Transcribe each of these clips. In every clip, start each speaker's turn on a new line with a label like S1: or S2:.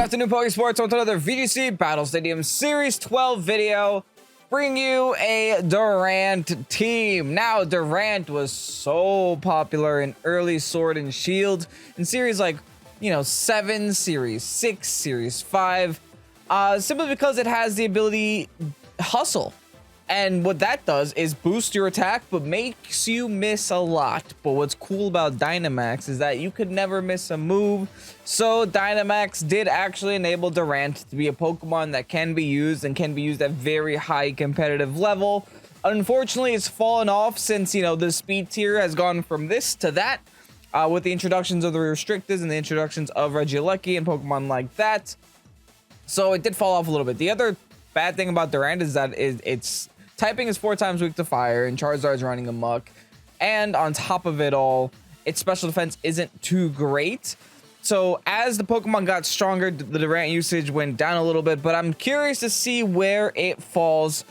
S1: Back to new Pokesports on to another VGC Battle Stadium Series 12 video. Bring you a Durant team. Now, Durant was so popular in early Sword and Shield in series like, 7, series 6, series 5, simply because it has the ability Hustle. And what that does is boost your attack, but makes you miss a lot. But what's cool about Dynamax is that you could never miss a move. So Dynamax did actually enable Durant to be a Pokemon that can be used and can be used at very high competitive level. Unfortunately, it's fallen off since, the speed tier has gone from this to that. With the introductions of the Restricteds and the introductions of Regieleki and Pokemon like that. So it did fall off a little bit. The other bad thing about Durant is that it's typing is 4 times weak to fire, and Charizard's running amok. And on top of it all, its special defense isn't too great. So as the Pokemon got stronger, the Durant usage went down a little bit. But I'm curious to see where it falls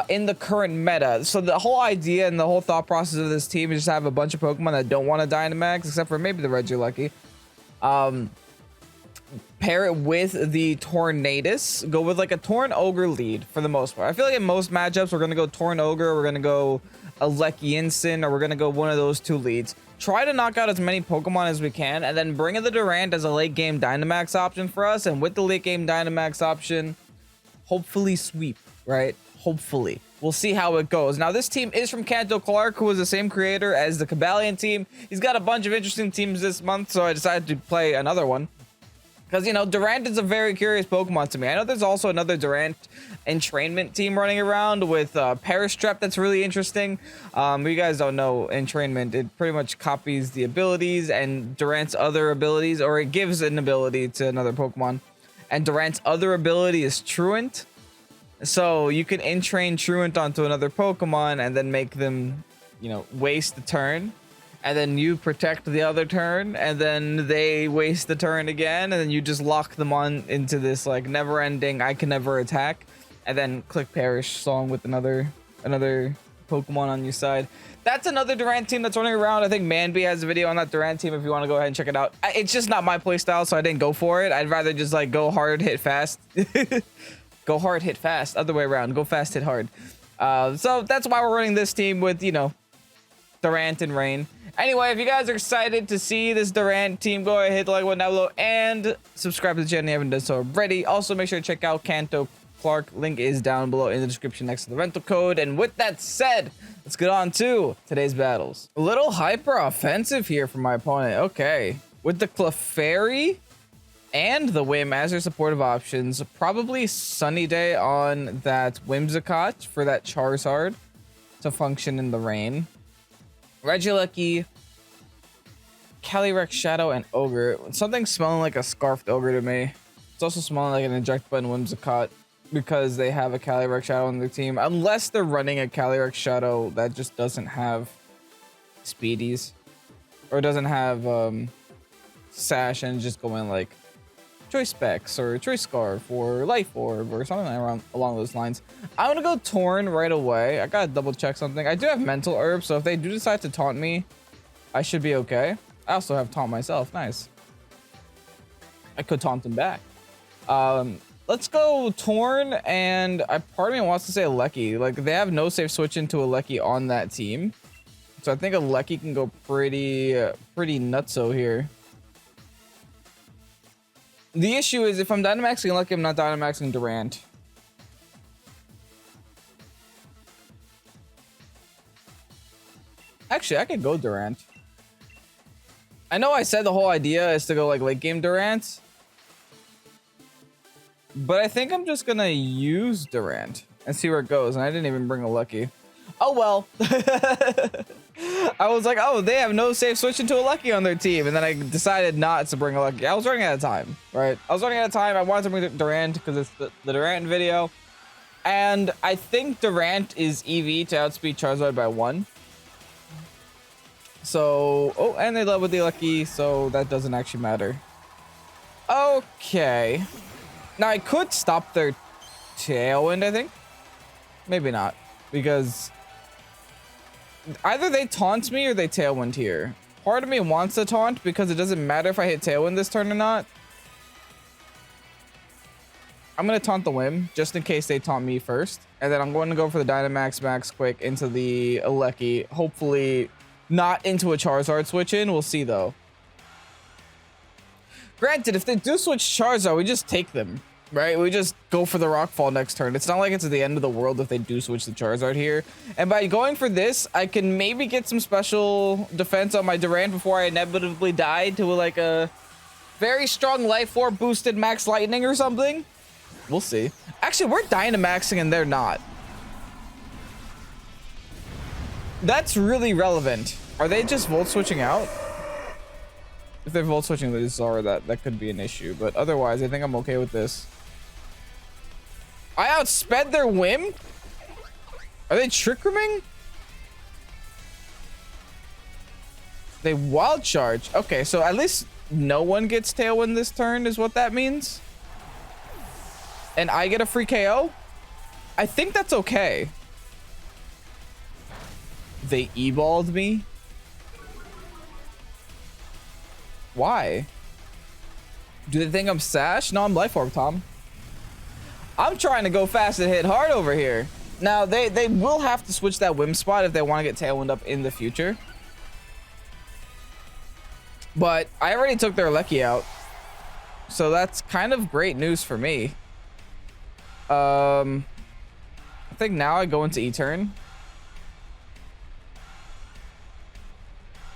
S1: in the current meta. So the whole idea and the whole thought process of this team is just have a bunch of Pokemon that don't want to Dynamax, except for maybe the Regieleki. Pair it with the Tornadus. Go with like a Torn Ogre lead for the most part. I feel like in most matchups, we're going to go Torn Ogre, we're going to go a Lecky-Instant, or we're going to go one of those 2 leads. Try to knock out as many Pokemon as we can, and then bring in the Durant as a late game Dynamax option for us. And with the late game Dynamax option, hopefully sweep, right? Hopefully. We'll see how it goes. Now, this team is from Kanto Clark, who is the same creator as the Cabalion team. He's got a bunch of interesting teams this month, so I decided to play another one. Because, Durant is a very curious Pokemon to me. I know there's also another Durant entrainment team running around with Parastrap that's really interesting. If you guys don't know entrainment, it pretty much copies the abilities and Durant's other abilities, or it gives an ability to another Pokemon. And Durant's other ability is Truant. So you can entrain Truant onto another Pokemon and then make them, waste the turn. And then you protect the other turn, and then they waste the turn again, and then you just lock them on into this like never-ending I can never attack, and then click Perish song with another Pokemon on your side. That's another Durant team that's running around. I think Manby has a video on that Durant team if you want to go ahead and check it out. It's just not my playstyle, so I didn't go for it. I'd rather just like go hard, hit fast. Go hard, hit fast. Other way around. Go fast, hit hard. So that's why we're running this team with, Durant and Rain. Anyway, if you guys are excited to see this Durant team, go ahead, hit the like button down below and subscribe to the channel if you haven't done so already. Also, make sure to check out Kanto Clark. Link is down below in the description next to the rental code. And with that said, let's get on to today's battles. A little hyper offensive here from my opponent. Okay. With the Clefairy and the Waymaster supportive options, probably Sunny Day on that Whimsicott for that Charizard to function in the rain. Regieleki, Calyrex Shadow, and Ogre. Something smelling like a Scarfed Ogre to me. It's also smelling like an Eject Button Whimsicott because they have a Calyrex Shadow on their team. Unless they're running a Calyrex Shadow that just doesn't have Speedies. Or doesn't have Sash and just going like Choice Specs or Choice Scarf or Life Orb or something along those lines. I'm gonna go Torn right away. I gotta double check something. I do have Mental Herb, so if they do decide to taunt me, I should be okay. I also have Taunt myself. Nice. I could taunt them back. Let's go Torn, and part of me wants to say Lecky. Like, they have no safe switch into a Lecky on that team. So I think a Lecky can go pretty nutso here. The issue is if I'm Dynamaxing Lecky, I'm not Dynamaxing Durant. Actually, I could go Durant. I know I said the whole idea is to go like late game Durant. But I think I'm just gonna use Durant and see where it goes. And I didn't even bring a Lecky. Oh well. I was like, oh, they have no safe switch into a Lecky on their team. And then I decided not to bring a Lecky. I was running out of time, right? I was running out of time. I wanted to bring Durant because it's the Durant video. And I think Durant is EV to outspeed Charizard by 1. So, oh, and they led with the Lecky, so that doesn't actually matter. Okay. Now, I could stop their Tailwind, I think. Maybe not, because either they taunt me or they Tailwind here. Part of me wants to taunt because it doesn't matter if I hit Tailwind this turn or not. I'm going to taunt the Whim just in case they taunt me first. And then I'm going to go for the Dynamax Max Quick into the Alecki. Hopefully not into a Charizard switch in. We'll see though. Granted, if they do switch Charizard, we just take them, right? We just go for the Rockfall next turn. It's not like it's at the end of the world if they do switch the Charizard here. And by going for this, I can maybe get some special defense on my Durant before I inevitably die to like a very strong Life Orb boosted Max Lightning or something. We'll see. Actually, we're Dynamaxing and they're not. That's really relevant. Are they just Volt switching out? If they're Volt switching the Zara, that could be an issue. But otherwise, I think I'm okay with this. I outsped their Whim? Are they Trick Rooming? They Wild Charge. Okay, so at least no one gets Tailwind this turn is what that means. And I get a free KO? I think that's okay. They E-balled me? Why? Do they think I'm Sash? No, I'm Life Orb, Tom. I'm trying to go fast and hit hard over here. Now, they will have to switch that Whim spot if they want to get Tailwind up in the future. But I already took their Alecki out. So that's kind of great news for me. I think now I go into E-turn.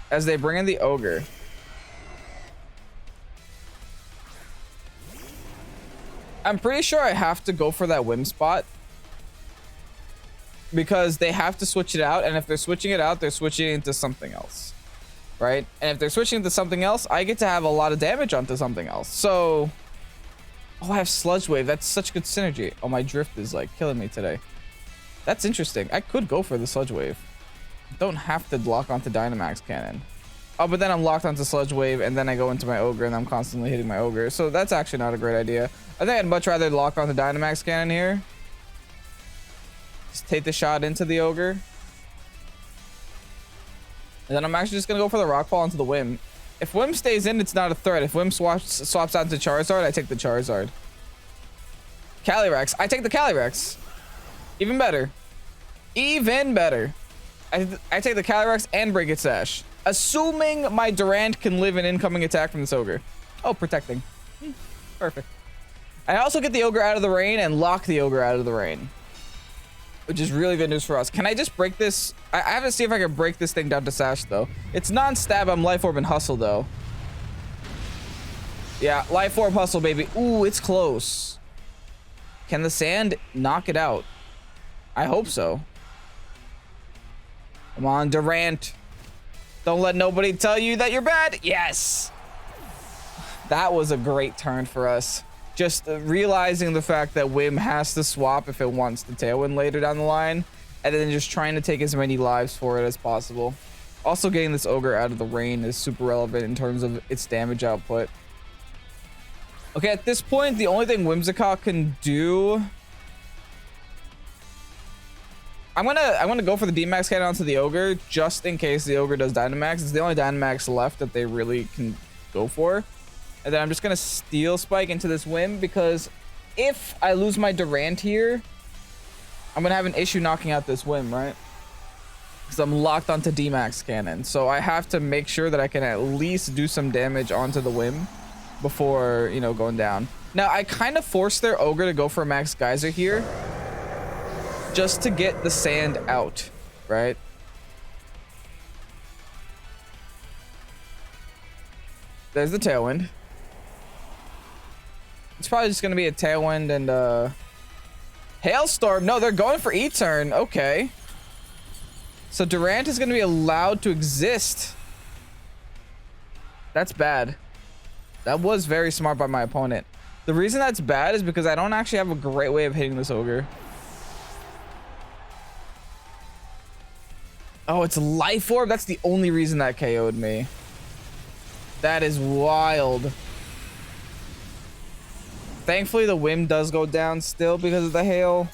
S1: As they bring in the Ogre. I'm pretty sure I have to go for that Whim spot. Because they have to switch it out. And if they're switching it out, they're switching it into something else. Right? And if they're switching into something else, I get to have a lot of damage onto something else. So... Oh, I have Sludge Wave. That's such good synergy. Oh, my Drift is like killing me today. That's interesting. I could go for the Sludge Wave. Don't have to lock onto Dynamax Cannon. Oh, but then I'm locked onto Sludge Wave and then I go into my Ogre and I'm constantly hitting my Ogre. So that's actually not a great idea. I think I'd much rather lock onto Dynamax Cannon here. Just take the shot into the Ogre. And then I'm actually just going to go for the Rockfall into the Whim. If Whim stays in, it's not a threat. If Whim swaps out to Charizard, I take the Charizard. Calyrex. I take the Calyrex. Even better. Even better. I take the Calyrex and break its Sash. Assuming my Durant can live an incoming attack from this Ogre. Oh, protecting. Perfect. I also get the Ogre out of the rain and lock the Ogre out of the rain. Which is really good news for us. Can I just break this? I have to see if I can break this thing down to Sash, though. It's non-stab. I'm Life Orb and Hustle, though. Yeah, Life Orb Hustle, baby. Ooh, it's close. Can the Sand knock it out? I hope so. Come on, Durant. Don't let nobody tell you that you're bad. Yes. That was a great turn for us. Just realizing the fact that Whim has to swap if it wants to Tailwind later down the line. And then just trying to take as many lives for it as possible. Also, getting this Ogre out of the rain is super relevant in terms of its damage output. Okay, at this point, the only thing Whimsicott can do... I'm gonna go for the D-Max Cannon onto the Ogre, just in case the Ogre does Dynamax. It's the only Dynamax left that they really can go for. And then I'm just going to Steel Spike into this Whim because if I lose my Durant here, I'm going to have an issue knocking out this Whim, right? Because I'm locked onto D-Max Cannon. So I have to make sure that I can at least do some damage onto the Whim before, you know, going down. Now, I kind of forced their Ogre to go for a Max Geyser here just to get the Sand out, right? There's the Tailwind. It's probably just going to be a Tailwind and Hailstorm. No, they're going for E-turn. Okay. So Durant is going to be allowed to exist. That's bad. That was very smart by my opponent. The reason that's bad is because I don't actually have a great way of hitting this Ogre. Oh, it's Life Orb? That's the only reason that KO'd me. That is wild. Thankfully, the Whim does go down still because of the hail.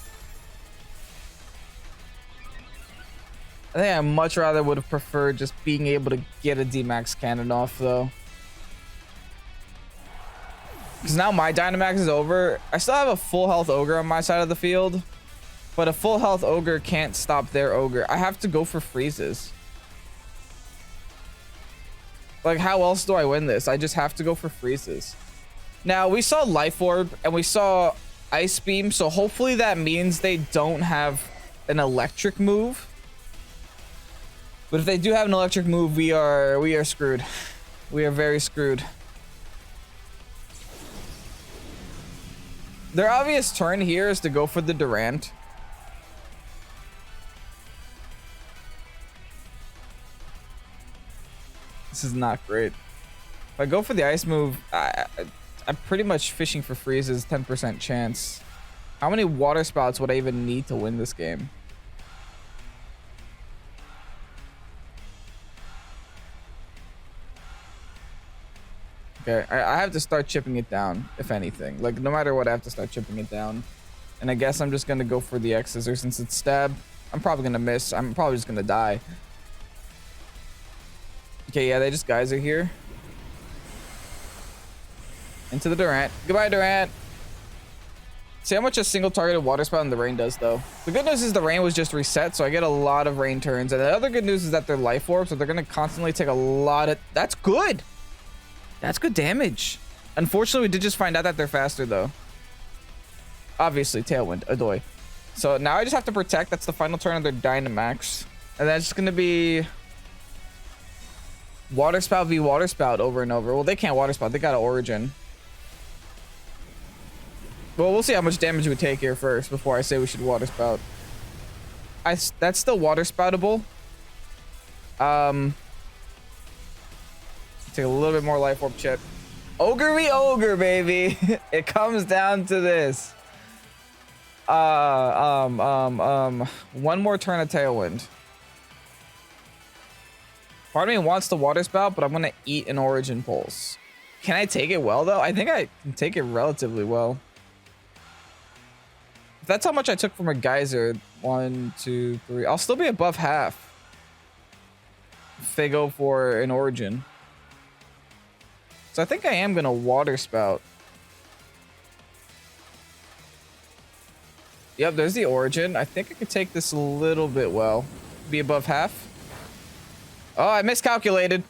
S1: I think I much rather would have preferred just being able to get a D-Max Cannon off, though. Because now my Dynamax is over. I still have a full health Ogre on my side of the field. But a full health Ogre can't stop their Ogre. I have to go for freezes. Like, how else do I win this? I just have to go for freezes. Now, we saw Life Orb and we saw Ice Beam. So hopefully that means they don't have an electric move. But if they do have an electric move, we are screwed. We are very screwed. Their obvious turn here is to go for the Durant. This is not great. If I go for the ice move, I'm pretty much fishing for freezes, 10% chance. How many water spouts would I even need to win this game? Okay, I have to start chipping it down, if anything. Like, no matter what, I have to start chipping it down. And I guess I'm just going to go for the X-Scissor since it's stab. I'm probably going to miss. I'm probably just going to die. Okay, yeah, they just geyser here. Into the Durant. Goodbye, Durant. See how much a single targeted water spout in the rain does, though. The good news is the rain was just reset, so I get a lot of rain turns. And the other good news is that they're life orb, so they're going to constantly take a lot of... That's good. That's good damage. Unfortunately, we did just find out that they're faster, though. Obviously, Tailwind, Adoy. So now I just have to protect. That's the final turn of their Dynamax. And that's just going to be... Water Spout v Water Spout over and over. Well, they can't Water Spout. They got an Origin. Well, we'll see how much damage we take here first before I say we should Water Spout. That's still Water Spoutable. Take a little bit more Life Orb chip. Ogre v Ogre, baby. It comes down to this. One more turn of Tailwind. Part of me wants to Water Spout, but I'm gonna eat an Origin Pulse. Can I take it well, though? I think I can take it relatively well. If that's how much I took from a Geyser, 1, 2, 3, I'll still be above half. If they go for an Origin. So I think I am gonna Water Spout. Yep, there's the Origin. I think I could take this a little bit well. Be above half. Oh, I miscalculated.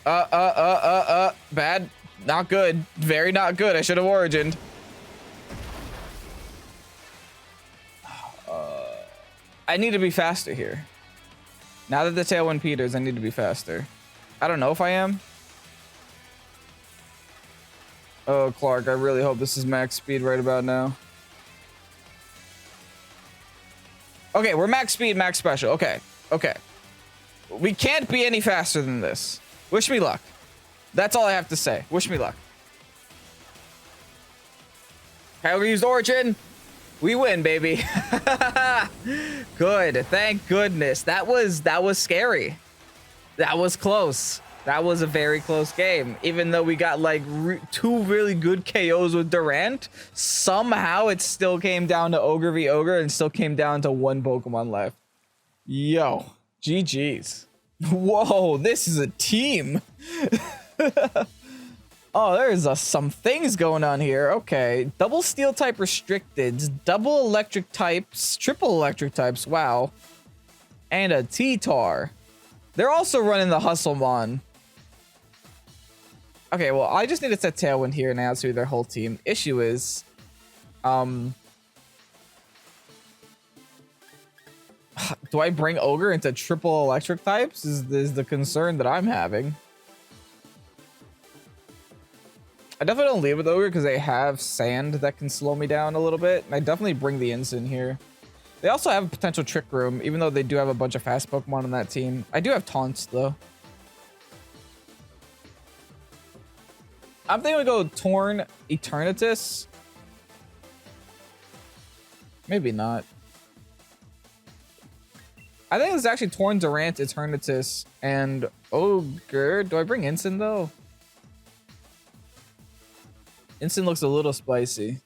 S1: Bad. Not good. Very not good. I should have Origined. I need to be faster here. Now that the Tailwind peters, I need to be faster. I don't know if I am. Oh, Clark, I really hope this is max speed right about now. Okay, we're max speed, max special. Okay, okay. We can't be any faster than this. Wish me luck. That's all I have to say. Wish me luck. Kyogre used Origin. We win, baby. Good. Thank goodness. That was scary. That was close. That was a very close game. Even though we got like two really good KOs with Durant, somehow it still came down to Ogre v Ogre and still came down to one Pokemon left. Yo, GG's. Whoa, this is a team. Oh, there's some things going on here. Okay, double steel type restricted, double electric types, triple electric types. Wow. And a T-Tar. They're also running the Hustlemon. Okay, well, I just need to set Tailwind here now to their whole team. Issue is, do I bring Ogre into triple electric types? Is the concern that I'm having. I definitely don't lead with Ogre because they have Sand that can slow me down a little bit. And I definitely bring the Ensign here. They also have a potential Trick Room, even though they do have a bunch of fast Pokemon on that team. I do have Taunts, though. I'm thinking we go Torn Eternatus. Maybe not. I think it's actually Torn Durant, Eternatus, and Ogre. Do I bring Ensign, though? Ensign looks a little spicy.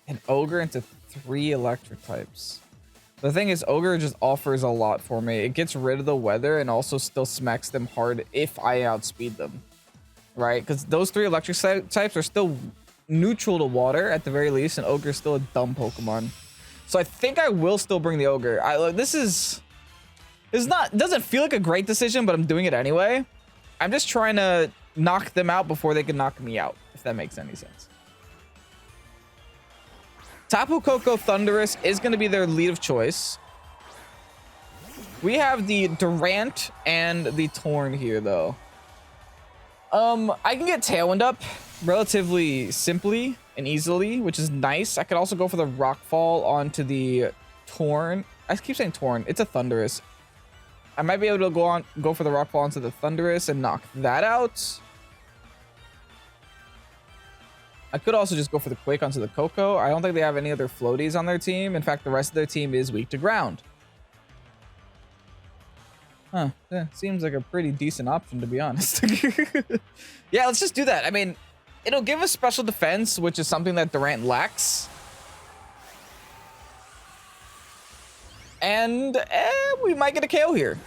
S1: And Ogre into 3 electric types. The thing is, Ogre just offers a lot for me. It gets rid of the weather and also still smacks them hard if I outspeed them. Right? Because those 3 electric types are still neutral to water at the very least, and Ogre's still a dumb Pokemon. So I think I will still bring the Ogre. This doesn't feel like a great decision, but I'm doing it anyway. I'm just trying to knock them out before they can knock me out, if that makes any sense. Tapu Koko Thundurus is going to be their lead of choice. We have the Durant and the Torn here, though. I can get Tailwind up relatively simply and easily, which is nice. I could also go for the Rockfall onto the Torn. I keep saying Torn. It's a Thundurus. I might be able to go for the Rockfall onto the Thundurus and knock that out. I could also just go for the Quake onto the Koko. I don't think they have any other floaties on their team. In fact, the rest of their team is weak to ground. Huh. Yeah, seems like a pretty decent option, to be honest. Yeah, let's just do that. I mean, it'll give us special defense, which is something that Durant lacks. And we might get a KO here.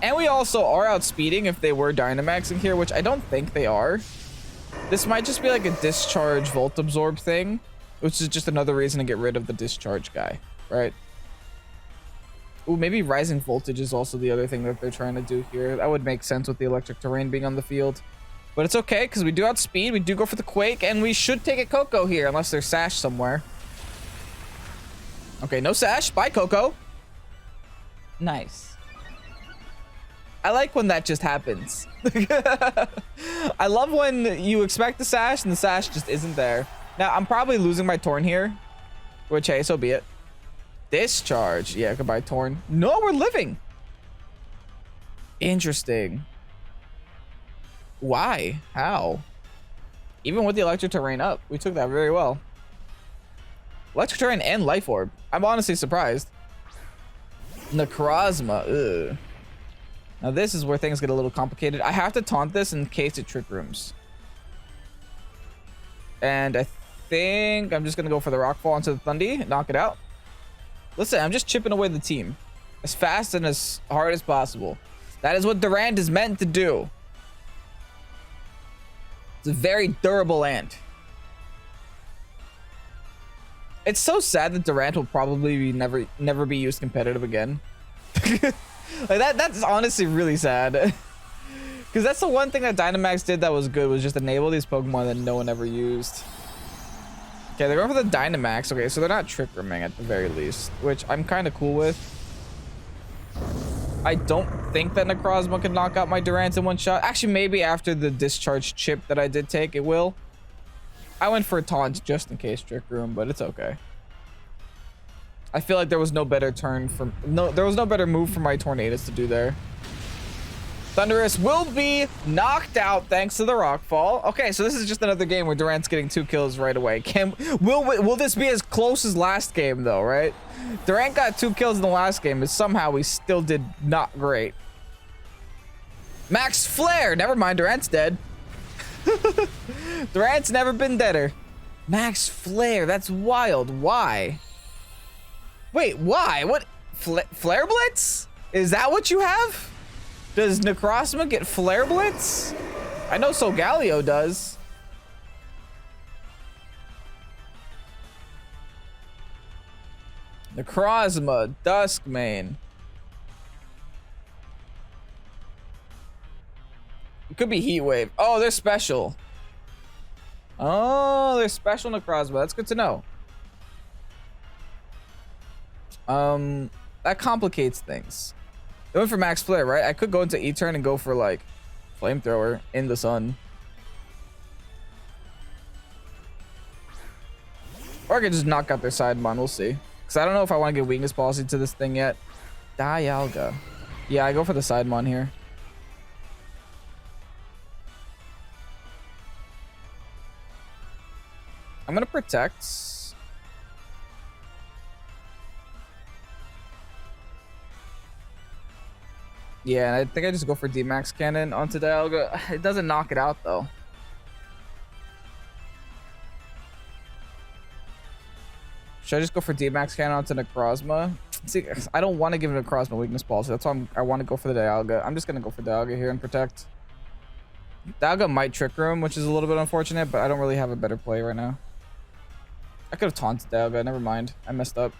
S1: And we also are outspeeding if they were Dynamaxing here, which I don't think they are. This might just be like a Discharge Volt Absorb thing, which is just another reason to get rid of the Discharge guy, right? Ooh, maybe Rising Voltage is also the other thing that they're trying to do here. That would make sense with the Electric Terrain being on the field. But it's okay, because we do outspeed, we do go for the Quake, and we should take a Koko here, unless there's Sash somewhere. Okay, no Sash. Bye, Koko. Nice. I like when that just happens. I love when you expect the Sash, and the Sash just isn't there. Now, I'm probably losing my Torn here, which, hey, so be it. Discharge. Yeah, goodbye, Torn. No, we're living. Interesting. Why? How? Even with the Electric Terrain up, we took that very well. Electric Terrain and Life Orb. I'm honestly surprised. Necrozma. Ugh. Now this is where things get a little complicated. I have to taunt this in case it Trick Rooms. And I think I'm just going to go for the Rockfall onto the Thundy. Knock it out. Listen, I'm just chipping away the team as fast and as hard as possible. That is what Durant is meant to do. It's a very durable ant. It's so sad that Durant will probably be never be used competitive again. Like that's honestly really sad. Because that's the one thing that Dynamax did that was good, was just enable these Pokemon that no one ever used. Okay, they're going for the Dynamax. Okay, so they're not Trick Rooming at the very least, which I'm kind of cool with. I don't think that Necrozma can knock out my Durant in one shot. Actually, maybe after the Discharge chip that I did take, it will. I went for a taunt just in case Trick Room, but it's okay. I feel like there was no better there was no better move for my Tornadus to do there. Thundurus will be knocked out thanks to the Rockfall. Okay, so this is just another game where Durant's getting 2 kills right away. Will this be as close as last game though, right? Durant got 2 kills in the last game, but somehow we still did not great. Max Flare. Never mind, Durant's dead. Durant's never been deader. Max Flare. That's wild. Why? Wait, why? What? Flare Blitz? Is that what you have? Does Necrozma get Flare Blitz? I know Solgaleo does. Necrozma, Duskmane. It could be Heat Wave. Oh, they're special. Oh, they're special Necrozma. That's good to know. That complicates things. They went for Max Flare, right? I could go into E-Turn and go for, like, Flamethrower in the sun. Or I could just knock out their Sidemon. We'll see. Because I don't know if I want to get Weakness Policy to this thing yet. Dialga. Yeah, I go for the Sidemon here. I'm going to Protect. Yeah, and I think I just go for Dynamax Cannon onto Dialga. It doesn't knock it out, though. Should I just go for Dynamax Cannon onto Necrozma? See, I don't want to give Necrozma Weakness Policy. That's why I want to go for the Dialga. I'm just going to go for Dialga here and Protect. Dialga might Trick Room, which is a little bit unfortunate, but I don't really have a better play right now. I could have taunted Dialga. Never mind. I messed up.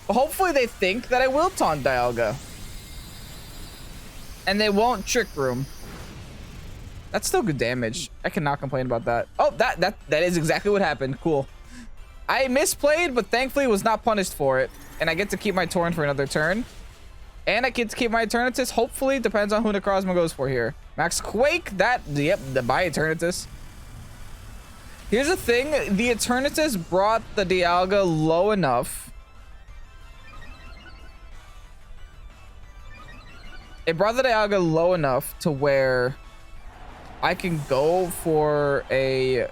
S1: But hopefully they think that I will taunt Dialga. And they won't Trick Room. That's still good damage. I cannot complain about that. Oh, that is exactly what happened. Cool. I misplayed, but thankfully was not punished for it. And I get to keep my Torn for another turn. And I get to keep my Eternatus. Hopefully, depends on who Necrozma goes for here. Max Quake, yep, the by Eternatus. Here's the thing. The Eternatus brought the Dialga low enough. It brought the Dialga low enough to where I can go for a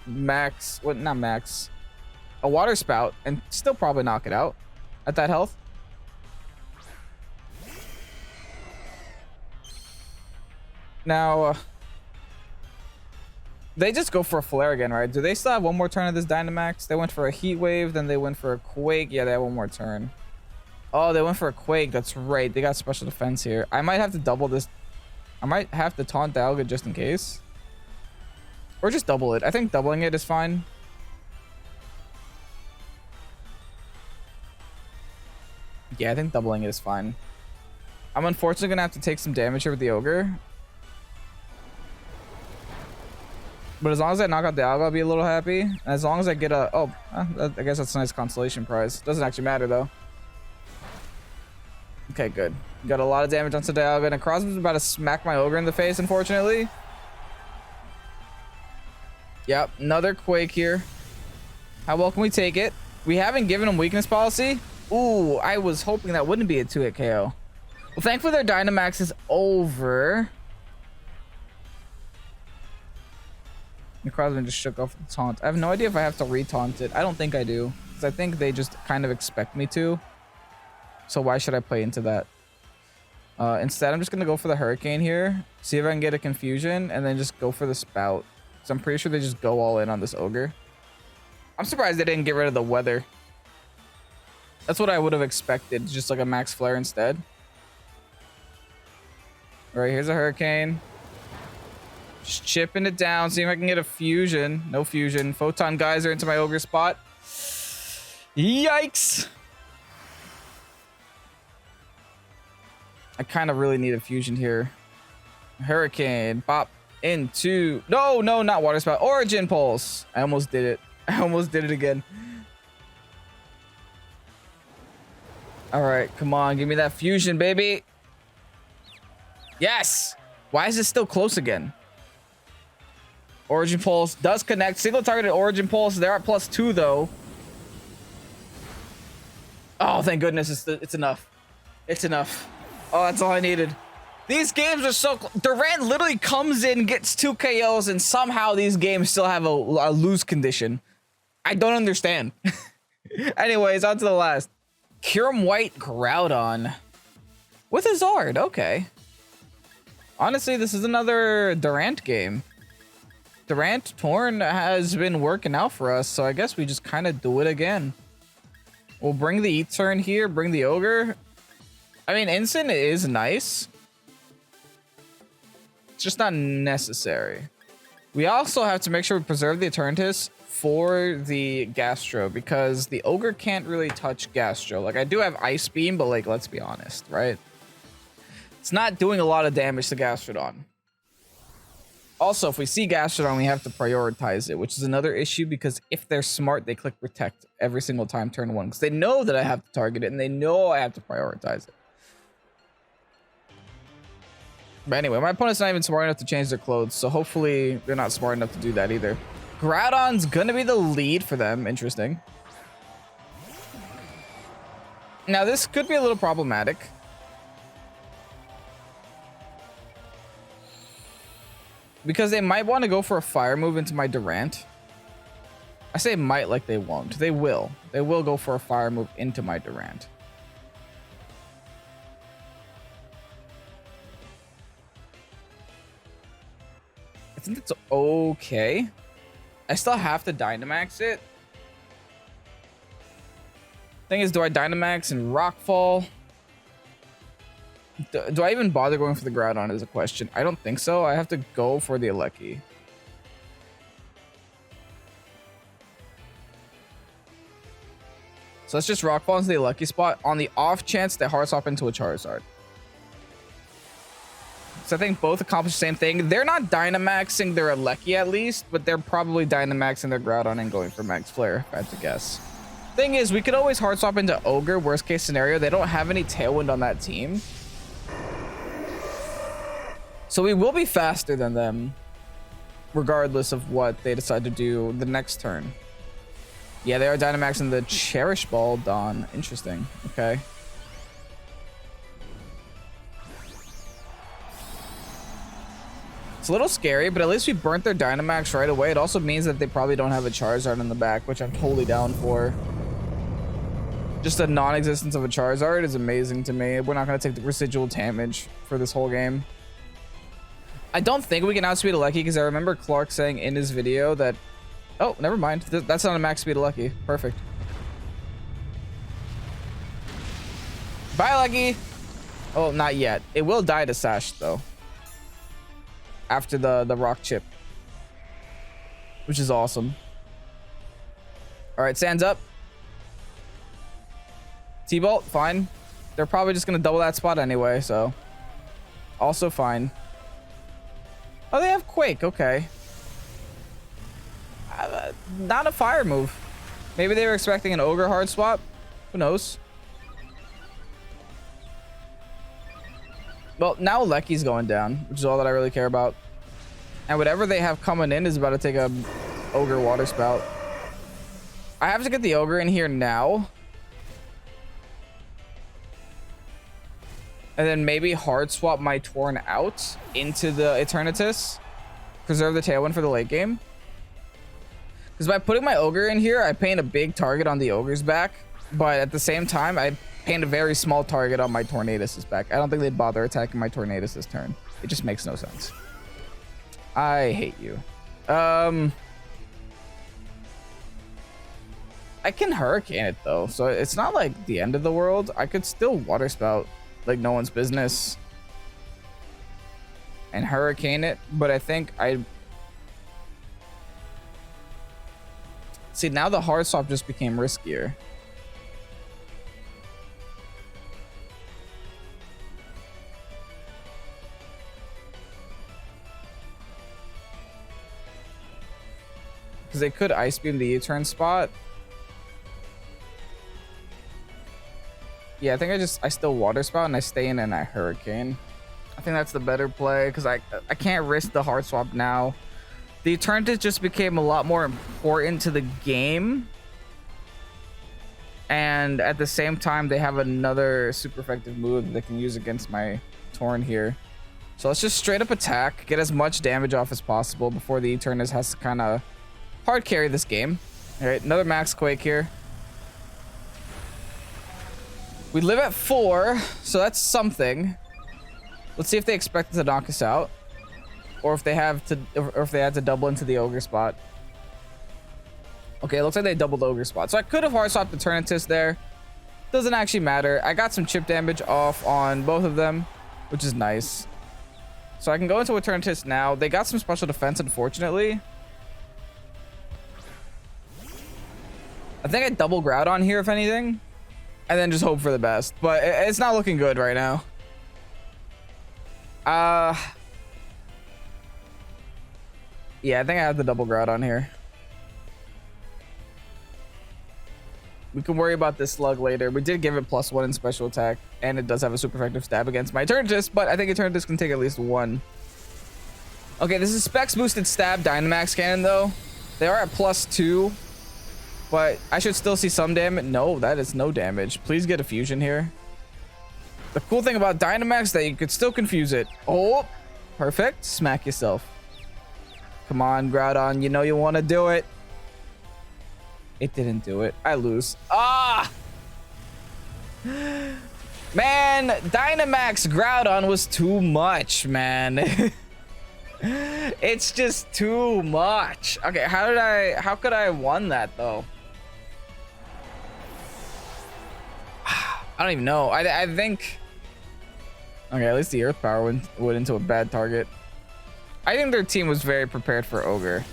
S1: max, what, not max, a water spout and still probably knock it out at that health. Now, they just go for a flare again, right? Do they still have one more turn of this Dynamax? They went for a heat wave, then they went for a quake. Yeah, they have one more turn. Oh, they went for a quake. That's right. They got special defense here. I might have to double this. I might have to taunt Dialga just in case. Or just double it. I think doubling it is fine. Yeah, I think doubling it is fine. I'm unfortunately going to have to take some damage here with the Ogre. But as long as I knock out Dialga, I'll be a little happy. And as long as I get a... Oh, I guess that's a nice consolation prize. Doesn't actually matter, though. Okay, good. Got a lot of damage onto Dialga. And Necrozma's about to smack my Ogre in the face, unfortunately. Yep, another Quake here. How well can we take it? We haven't given him weakness policy. Ooh, I was hoping that wouldn't be a 2-hit KO. Well, thankfully their Dynamax is over. Necrozma just shook off the taunt. I have no idea if I have to re-taunt it. I don't think I do, because I think they just kind of expect me to. So why should I play into that? Instead, I'm just going to go for the Hurricane here. See if I can get a Confusion, and then just go for the Spout. So I'm pretty sure they just go all in on this Ogre. I'm surprised they didn't get rid of the Weather. That's what I would have expected. Just like a Max Flare instead. All right, here's a Hurricane. Just chipping it down. See if I can get a Fusion. No Fusion. Photon Geyser into my Ogre spot. Yikes. I kind of really need a Fusion here. Hurricane. Bop. Into... No, not Water Spout. Origin Pulse. I almost did it. I almost did it again. All right, come on. Give me that Fusion, baby. Yes. Why is it still close again? Origin Pulse does connect. Single targeted Origin Pulse. They're at +2, though. Oh, thank goodness. It's enough. It's enough. Oh, that's all I needed. These games are so... Durant literally comes in, gets 2 KOs, and somehow these games still have a lose condition. I don't understand. Anyways, on to the last. Kyurem White Groudon. With a Zard. Okay. Honestly, this is another Durant game. Durant Torn has been working out for us, so I guess we just kind of do it again. We'll bring the E-Turn here, bring the Ogre. I mean, Instant is nice. It's just not necessary. We also have to make sure we preserve the Eternatus for the Gastro, because the Ogre can't really touch Gastro. Like, I do have Ice Beam, but, like, let's be honest, right? It's not doing a lot of damage to Gastrodon. Also, if we see Gastrodon, we have to prioritize it, which is another issue, because if they're smart, they click Protect every single time turn 1, because they know that I have to target it, and they know I have to prioritize it. But anyway, my opponent's not even smart enough to change their clothes, so hopefully they're not smart enough to do that either. Groudon's gonna be the lead for them. Interesting. Now, this could be a little problematic. Because they might want to go for a fire move into my Durant. I say might like they won't. They will. They will go for a fire move into my Durant. I think it's okay. I still have to Dynamax it. Thing is, do I Dynamax and Rockfall? Do I even bother going for the Groudon is a question. I don't think so. I have to go for the Alecki. So let's just Rock Fall into the Alecki spot on the off chance they Hard Swap into a Charizard. So I think both accomplish the same thing. They're not Dynamaxing their Alecki at least, but they're probably Dynamaxing their Groudon and going for Max Flare, if I had to guess. Thing is, we could always Hard Swap into Ogre, worst case scenario. They don't have any Tailwind on that team. So we will be faster than them, regardless of what they decide to do the next turn. Yeah, they are Dynamaxing the Cherish Ball, Dawn. Interesting. Okay. It's a little scary, but at least we burnt their Dynamax right away. It also means that they probably don't have a Charizard in the back, which I'm totally down for. Just the non-existence of a Charizard is amazing to me. We're not going to take the residual damage for this whole game. I don't think we can outspeed Alecki because I remember Clark saying in his video that... Oh, never mind. That's not a max speed Alecki. Perfect. Bye, Alecki! Oh, not yet. It will die to Sash, though. After the rock chip. Which is awesome. Alright, Sand's up. T-Bolt, fine. They're probably just going to double that spot anyway, so... Also fine. Oh, they have Quake. Okay. Not a fire move. Maybe they were expecting an Ogre hard swap. Who knows? Well, now Alecki's going down, which is all that I really care about. And whatever they have coming in is about to take a Ogre Water Spout. I have to get the Ogre in here now. And then maybe hard swap my Torn out into the Eternatus. Preserve the Tailwind for the late game. Because by putting my Ogre in here, I paint a big target on the Ogre's back. But at the same time, I paint a very small target on my Tornadus's back. I don't think they'd bother attacking my Tornadus this turn. It just makes no sense. I hate you. I can Hurricane it though. So it's not like the end of the world. I could still Water Spout like no one's business and Hurricane it, but I think see now the hard swap just became riskier. Because they could Ice Beam the U-turn spot. Yeah, I think I still Water Spout and I stay in and I Hurricane. I think that's the better play because I can't risk the hard swap now. The Eternatus just became a lot more important to the game. And at the same time, they have another super effective move that they can use against my Torn here. So let's just straight up attack, get as much damage off as possible before the Eternatus has to kind of hard carry this game. All right, another Max Quake here. We live at 4, so that's something. Let's see if they expect to knock us out, or if they have to, or if they had to double into the Ogre spot. Okay, it looks like they doubled the Ogre spot, so I could have hard swapped the Eternatus there. Doesn't actually matter. I got some chip damage off on both of them, which is nice. So I can go into Eternatus now. They got some special defense, unfortunately. I think I double Groudon here, if anything. And then just hope for the best. But it's not looking good right now. Yeah, I think I have the double Groudon here. We can worry about this slug later. We did give it +1 in special attack. And it does have a super effective stab against my Eternatus. But I think Eternatus can take at least 1. Okay, this is Specs boosted stab Dynamax Cannon, though. They are at +2. But I should still see some damage. No, that is no damage. Please get a fusion here. The cool thing about Dynamax is that you could still confuse it. Oh, perfect. Smack yourself. Come on, Groudon. You know you want to do it. It didn't do it. I lose. Ah! Man, Dynamax Groudon was too much, man. It's just too much. Okay, how could I have won that, though? I don't even know. I think Okay, at least the Earth Power went into a bad target. I think their team was very prepared for Ogre.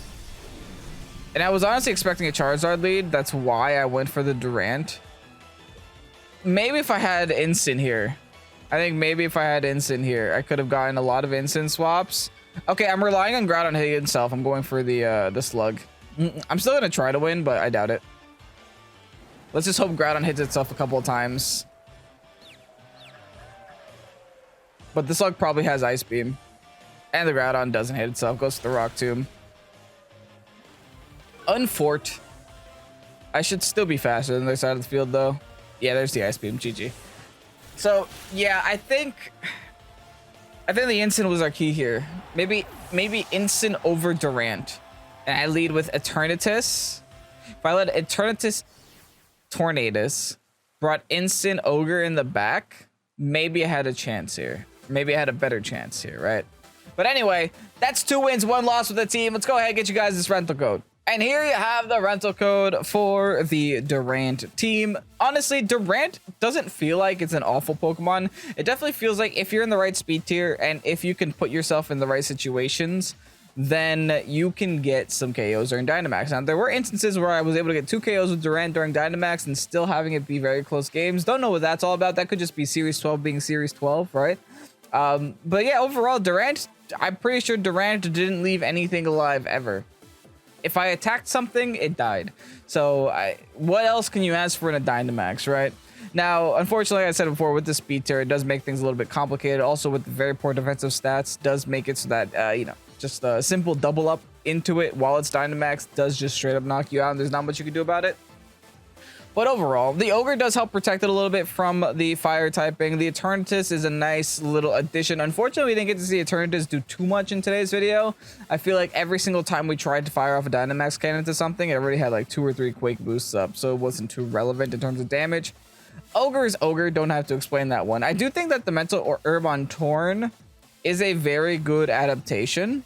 S1: And I was honestly expecting a Charizard lead. That's why I went for the Durant. Maybe if I had Instant here. I think maybe if I had Instant here, I could have gotten a lot of Instant swaps. Okay, I'm relying on Groudon hitting itself. I'm going for the Slug. I'm still going to try to win, but I doubt it. Let's just hope Groudon hits itself a couple of times. But the Slug probably has Ice Beam. And the Groudon doesn't hit itself. Goes to the Rock Tomb. Unfort. I should still be faster than the other side of the field, though. Yeah, there's the Ice Beam. GG. So, yeah, I think the Instant was our key here. Maybe Instant over Durant. And I lead with Eternatus. If I let Eternatus Tornadus, brought Instant Ogre in the back, maybe I had a chance here. Maybe I had a better chance here, right? But anyway, that's 2 wins, 1 loss with the team. Let's go ahead and get you guys this rental code. And here you have the rental code for the Durant team. Honestly, Durant doesn't feel like it's an awful Pokemon. It definitely feels like if you're in the right speed tier and if you can put yourself in the right situations, then you can get some KOs during Dynamax. Now, there were instances where I was able to get 2 KOs with Durant during Dynamax and still having it be very close games. Don't know what that's all about. That could just be Series 12 being Series 12, right? But yeah, overall, Durant, I'm pretty sure Durant didn't leave anything alive ever. If I attacked something, it died. So what else can you ask for in a Dynamax, right? Now, unfortunately, like I said before, with the speed tier, it does make things a little bit complicated. Also, with the very poor defensive stats, does make it so that, you know, just a simple double up into it while it's Dynamax does just straight up knock you out, and there's not much you can do about it. But overall, the Ogre does help protect it a little bit from the fire typing. The Eternatus is a nice little addition. Unfortunately, we didn't get to see Eternatus do too much in today's video. I feel like every single time we tried to fire off a Dynamax Cannon to something, it already had like 2 or 3 Quake boosts up, so it wasn't too relevant in terms of damage. Ogre is Ogre, don't have to explain that one. I do think that the Mental Herb on Torn is a very good adaptation.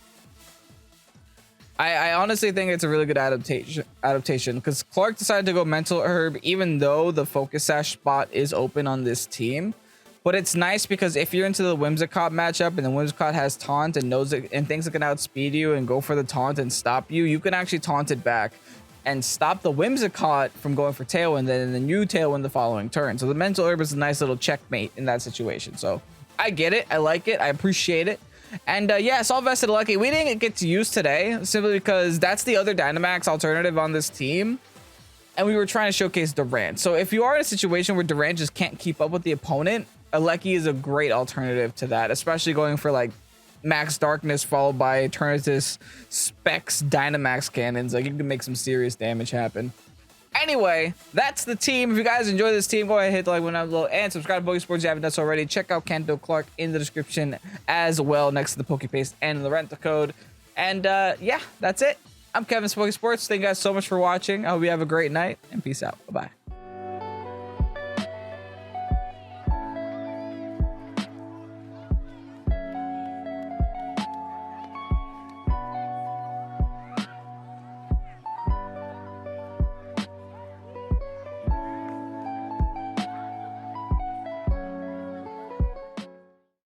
S1: I honestly think it's a really good adaptation because Clark decided to go Mental Herb even though the Focus Sash spot is open on this team. But it's nice because if you're into the Whimsicott matchup and the Whimsicott has taunt and knows it and thinks it can outspeed you and go for the taunt and stop you, you can actually taunt it back and stop the Whimsicott from going for Tailwind, then you Tailwind the following turn. So the Mental Herb is a nice little checkmate in that situation. So I get it, I like it, I appreciate it. And yeah, All Vested Lucky, we didn't get to use today simply because that's the other Dynamax alternative on this team. And we were trying to showcase Durant. So if you are in a situation where Durant just can't keep up with the opponent, Alecki is a great alternative to that, especially going for like Max Darkness followed by Eternatus Specs Dynamax Cannons. Like you can make some serious damage happen. Anyway, that's the team. If you guys enjoy this team, go ahead and hit the like button down below and subscribe to Pokesports if you haven't done so already. Check out Kanto Clark in the description as well next to the Pokepaste and the rental code. And yeah, that's it. I'm Kevin Pokesports. Thank you guys so much for watching. I hope you have a great night and peace out. Bye-bye.